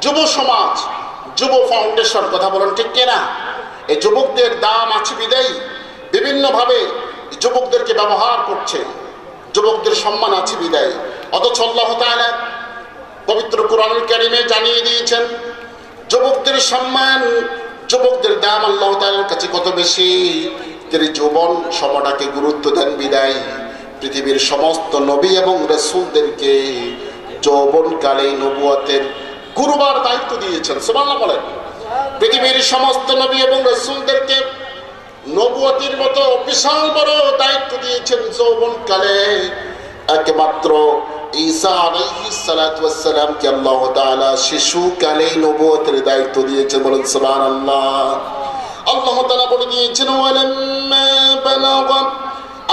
যুব সমাজ, যুব ফাউন্ডেশন, কথা বলেন ঠিক কিনা? এই যুবকদের দাম আছে বিদায়ী বিভিন্নভাবে যুবকদেরকে ব্যবহার করছে, যুবকদের সম্মান আছে বিদায়ী। অথচ আল্লাহ তাআলা পবিত্র কোরআনুল কারীমে জানিয়ে দিয়েছেন যুবকদের সম্মান, যুবকদের দাম আল্লাহ তাআলার কাছে কত বেশি। তিনি যৌবন সময়টাকে গুরুত্ব দেন বিদায় পৃথিবীর সমস্ত নবী এবং রাসূলদেরকে যৌবনকালে নবুয়তের গুরুবার দায়িত্ব দিয়েছেন। সুবহানাল্লাহ বলেন। পৃথিবীর সমস্ত নবী এবং রাসূলদেরকে নবুয়তের মতো বিশাল বড় দায়িত্ব দিয়েছেন যৌবনকালে। একমাত্র ঈসা আলাইহিস সালাতু ওয়াস সালামকে আল্লাহ তাআলা শিশুকালে নবুয়তের দায়িত্ব দিয়েছেন। বলেন সুবহানাল্লাহ। আল্লাহ তাআলা বলে দিয়েছেন ওয়ালাম্মা বালাগা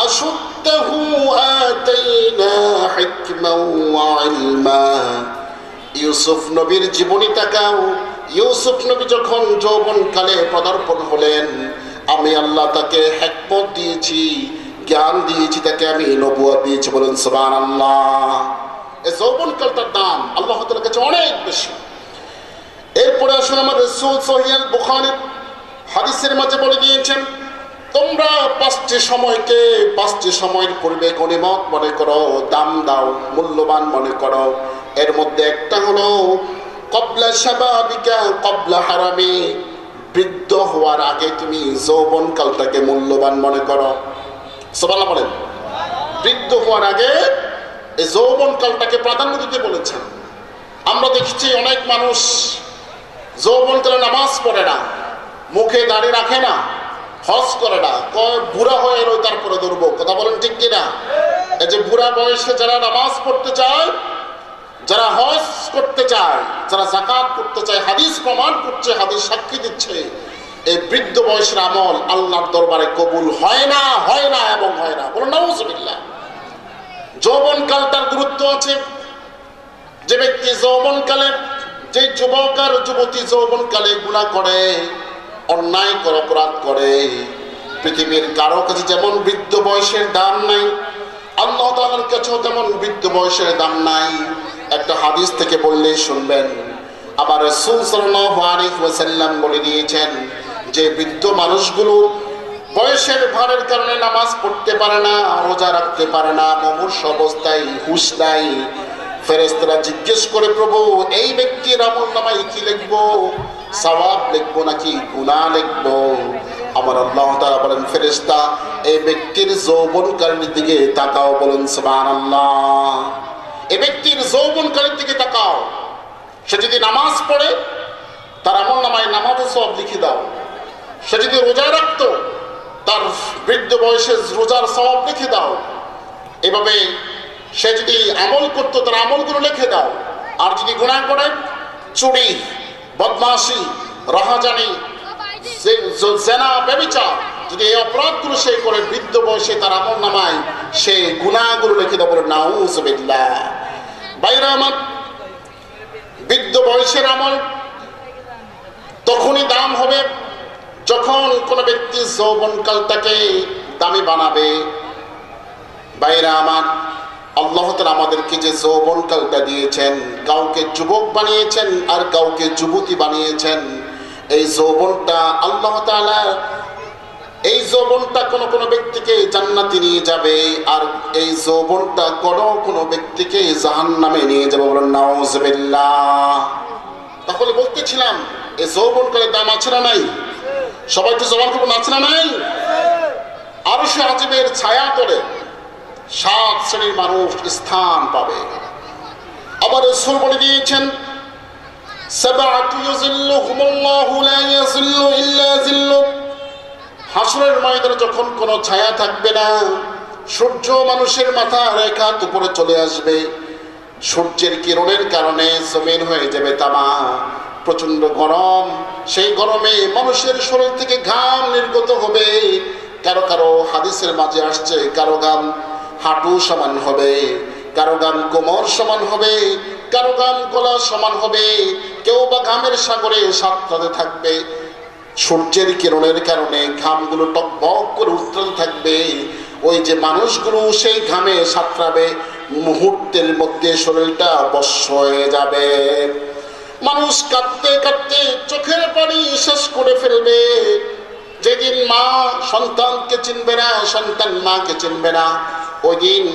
আশুদ্দাহু আতাইনা হিকমান ওয়া ইলমা। ইউসুফ নবীর জীবনী তাকাও। ইউসুফ নবী যখন যৌবনকালে পদার্পণ হলেন, আমি আল্লাহ তাকে হিকমত দিয়েছি, জ্ঞান দিয়েছি, তাকে আমি নবুয়ত দিয়েছি। বলেন সুবহানাল্লাহ। এই যৌবনকালটার দাম আল্লাহ তাআলার কাছে অনেক বেশি। এরপরে আসুন আমার রাসূল সহিহ বুখারীর হাদিসের মাঝে বলে দিয়েছেন তোমরা পাঁচটি সময়কে পাঁচটি সময়ের পূর্বে গনিমত মনে করো, দাম দাও, মূল্যবান মনে করো। এর মধ্যে একটা হলো ক্বাবলা শাবাবিকা ক্বাবলা হারামি, বৃদ্ধ হওয়ার আগে তুমি যৌবনকালটাকে মূল্যবান মনে করো। সুবহানাল্লাহ বলেন। বৃদ্ধ হওয়ার আগে এই যৌবনকালটাকে প্রাধান্য দিতে বলেছেন। আমরা দেখছি অনেক মানুষ যৌবনকালে নামাজ পড়ে না, মুখে দাড়ি রাখে না, হজ করে না, কয় বুড়া হয়ে এলো তারপরে ধরবো। কথা বলেন ঠিক কিনা? এই যে বুড়া বয়সে যারা নামাজ পড়তে চায়, যারা হজ করতে চায়, যারা যাকাত করতে চায়, হাদিস প্রমাণ করছে, হাদিস সাক্ষী দিচ্ছে, এই বৃদ্ধ বয়সের আমল আল্লাহর দরবারে কবুল হয় না, হয় না এবং হয় না। বলুন নাউযুবিল্লাহ। যৌবনকালটার গুরুত্ব আছে। যে ব্যক্তি যৌবনকালে, যে যুবক আর যুবতী যৌবনকালে গুনাহ করে, অন্যায় করে, অপরাধ করে, পৃথিবীর কারো কাছে যেমন বৃদ্ধ বয়সের দাম নাই, আল্লাহ তাআলার কাছেও তেমন বৃদ্ধ বয়সের দাম নাই। একটা হাদিস থেকে বললেই শুনবেন। আবার রাসূল সাল্লাল্লাহু আলাইহি ওয়াসাল্লাম বলে দিয়েছেন যে বৃদ্ধ মানুষগুলো বয়সের ভারের কারণে নামাজ পড়তে পারে না, রোজা রাখতে পারে না, মুমূর্ষ অবস্থায় হুঁশ নাই। ফেরেশতারা জিজ্ঞেস করে, প্রভু এই ব্যক্তির আমলনামায় কি লিখবো? সওয়াব লিখবো নাকি গুনাহ লিখবো? আমার আল্লাহ তাআলা বলেন, ফেরেশতা এই ব্যক্তির যৌবনকালের দিকে তাকাও। বলেন সুবহানাল্লাহ। এই ব্যক্তির যৌবনকালের দিকে তাকাও। সে যদি নামাজ পড়ে, তার আমলনামায় নামাজের সওয়াব লিখে দাও। সে যদি রোজা রাখতো, তার বৃদ্ধ বয়সে রোজার সওয়াব লিখে দাও। এভাবে সে যদি আমল করতো, তার আমলগুলো লিখে দাও। আর যদি গুনাহ করে, চুরি, বদমাশি, রাহাজানি, জেনা, ব্যভিচার, যদি এই অপরাধগুলো সে করে বৃদ্ধ বয়সে, তার আমলনামায় সে গুনাহগুলো লিখে দাও। বলে নাউযুবিল্লাহ। বাইরে আমার বৃদ্ধ বয়সের আমল তখনই দাম হবে যখন কোন ব্যক্তি যৌবনকালটাকে দামি বানাবে। বাইরে আমার আল্লাহ তাআলা আমাদেরকে যে যৌবনকালটা দিয়েছেন, কাউকে যুবক বানিয়েছেন আর কাউকে যুবতী বানিয়েছেন। এই যৌবনটা আল্লাহ তাআলা, এই যৌবনটা কোনো ব্যক্তিকে জান্নাতে নিয়ে যাবে, আর এই যৌবনটা কোনো ব্যক্তিকে জাহান্নামে নিয়ে যাবে। বলেন নাউযুবিল্লাহ। তাহলে বলতেছিলাম এই যৌবনকালের দাম আছে না নাই? সবাই তো জবান করবেন, আছে না নাই? আরশে আজিমের ছায়া তলে 7 শ্রেণীর মানুষ স্থান পাবে। আবার রাসূল বলে দিয়েছেন, সাবআতু ইউযিল্লুহুমুল্লাহু লা ইয়াযিল্লু ইল্লা যিল্লু। হাসরের ময়দানে যখন কোনো ছায়া থাকবে না, সূর্য মানুষের মাথার এক হাত উপরে চলে আসবে, সূর্যের কিরণের কারণে জমিন হয়ে যাবে তামা, প্রচন্ড গরম। সেই গরমে মানুষের শরীর থেকে ঘাম নির্গত হবে। কারো কারো হাদিসের মাঝে আসছে, কারো ঘাম হাঁটু সমান হবে, কারো ঘাম কোমর সমান হবে, কারো ঘাম গলা সমান হবে, কেউ বা ঘামের সাগরে সাঁতরাতে থাকবে। সূর্যের কিরণের কারণে ঘামগুলো টকবক করে উঠতে থাকবে। ওই যে মানুষগুলো সেই ঘামে সাঁতরাবে, মুহূর্তের মধ্যে শরীরটা অবশ্য হয়ে যাবে। মানুষ কাঁদতে কাঁদতে চোখের পানি শেষ করে ফেলবে। যেদিন মা সন্তানকে চিনবে না, সন্তান মাকে চিনবে না, ওই দিন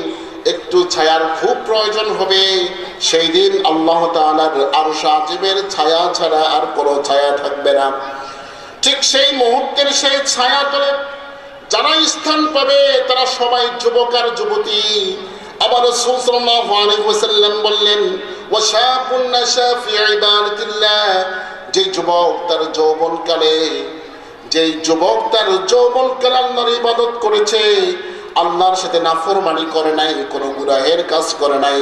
একটু ছায়ার খুব প্রয়োজন হবে। সেই দিন আল্লাহ তাআলার আরশ আজিমের ছায়া ছাড়া আর কোনো ছায়া থাকবে না। ঠিক সেই মুহূর্তের সেই ছায়া তলে যারা স্থান পাবে তারা সবাই যুবক আর যুবতী। আবার রাসূল সাল্লাল্লাহু আলাইহি ওয়াসাল্লাম বললেন, ওয়াশাবুন নাশা ফি ইবাদাতিল্লাহ, যে যুবক তার যৌবনকালে আল্লাহর ইবাদত করেছে, আল্লাহর সাথে নাফরমানি করে নাই, কোনো গুনাহের কাজ করে নাই,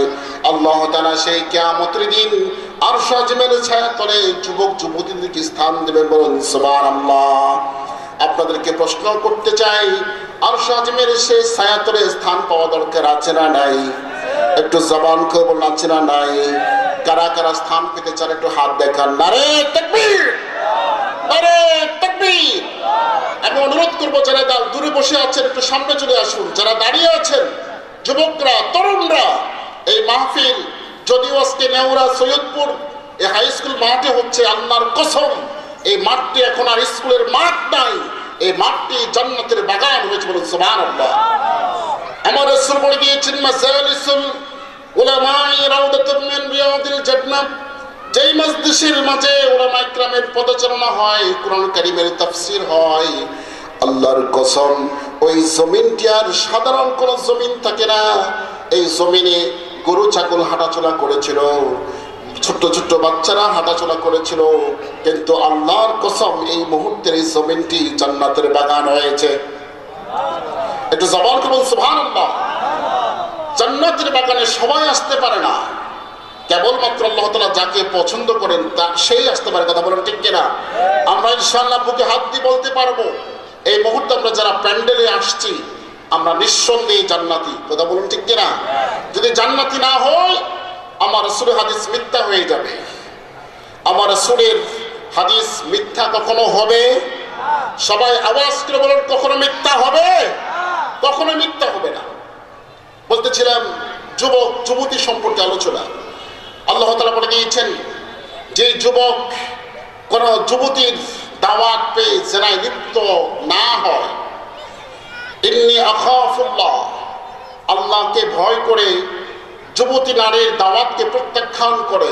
আল্লাহ তাআলা সেই কিয়ামতের দিন আরশ আজিমের ছায়াতলে যুবক যুবতীদেরকে স্থান দেবে। বলুন সুবহানাল্লাহ। আপনাদেরকে প্রশ্ন করতে চাই, আরশ আজিমের সেই ছায়াতলে স্থান পাওয়া দরকার আছে না নাই? একটু জবান খুলে বলুন আছে না নাই? কারা কারা স্থান পেতে চান একটু হাত দেখান। নারে তাকবীর, নারে তাকবীর। আমি অনুরোধ করবো যারা দূরে বসে আছেন একটু সামনে চলে আসুন। যারা দাঁড়িয়ে আছেন যুবকরা, তরুণরা, এই মাহফিল যদিও আজকে নেওরা সৈয়দপুর এই হাই স্কুল মাঠে হচ্ছে, আল্লাহর কসম এই মাঠটি এখন আর স্কুলের মাঠ নাই, এই মাঠটি জান্নাতের বাগান হয়েছে। বলুন সুবহানাল্লাহ। আমার রাসূল বলে দিয়েছেন, মাজালিসুল উলামায়ে রাউদাতুম মিন রিয়াদিল জান্নাহ, যেই মজলিসের মাঝে উলামা ইকরামের পদচারণা হয়, কুরআন কারীমের তাফসীর হয়, আল্লাহর কসম ওই জমিনটি আর সাধারণ কোন জমিন থাকে না। এই জমিনে গরু ছাগল হাঁটাচলা করেছিল, ছোট্ট ছোট্ট বাচ্চারা হাঁটাচলা করেছিল, কিন্তু আল্লাহর কসম এই মুহূর্তের এই জমিনটি জান্নাতের বাগান হয়েছে। একটু জবান করে বলুন সুবহানাল্লাহ। জান্নাতের বাগানে সবাই আসতে পারে না, কেবলমাত্র আল্লাহ তাআলা যাকে পছন্দ করেন তা সেই আসতে পারে। কথা বলেন ঠিক কিনা? আমরা ইনশাআল্লাহ বুকে হাত দিয়ে বলতে পারবো এই মুহূর্তে আমরা যারা প্যান্ডেলে আসছি আমরা নিঃসন্দেহে জান্নাতি। কথা বলুন ঠিক কিনা? যদি জান্নাতি না হয় আমার রাসূলের হাদিস মিথ্যা হয়ে যাবে। আমার রাসূলের হাদিস মিথ্যা কখনো হবে? সবাই আওয়াজ করে বলেন, কখনো মিথ্যা হবে? কখনো মিথ্যা হবে না। বলতেছিলাম যুবক যুবতী সম্পর্কে আলোচনা। আল্লাহ তাআলা বলে দিয়েছেন, যে যুবক কোন যুবতীর দাওয়াত পেয়ে জেনায় লিপ্ত না হয়, ইন্নী আখাফুল্লাহ, আল্লাহকে ভয় করে যুবতী নারীর দাওয়াতকে প্রত্যাখ্যান করে,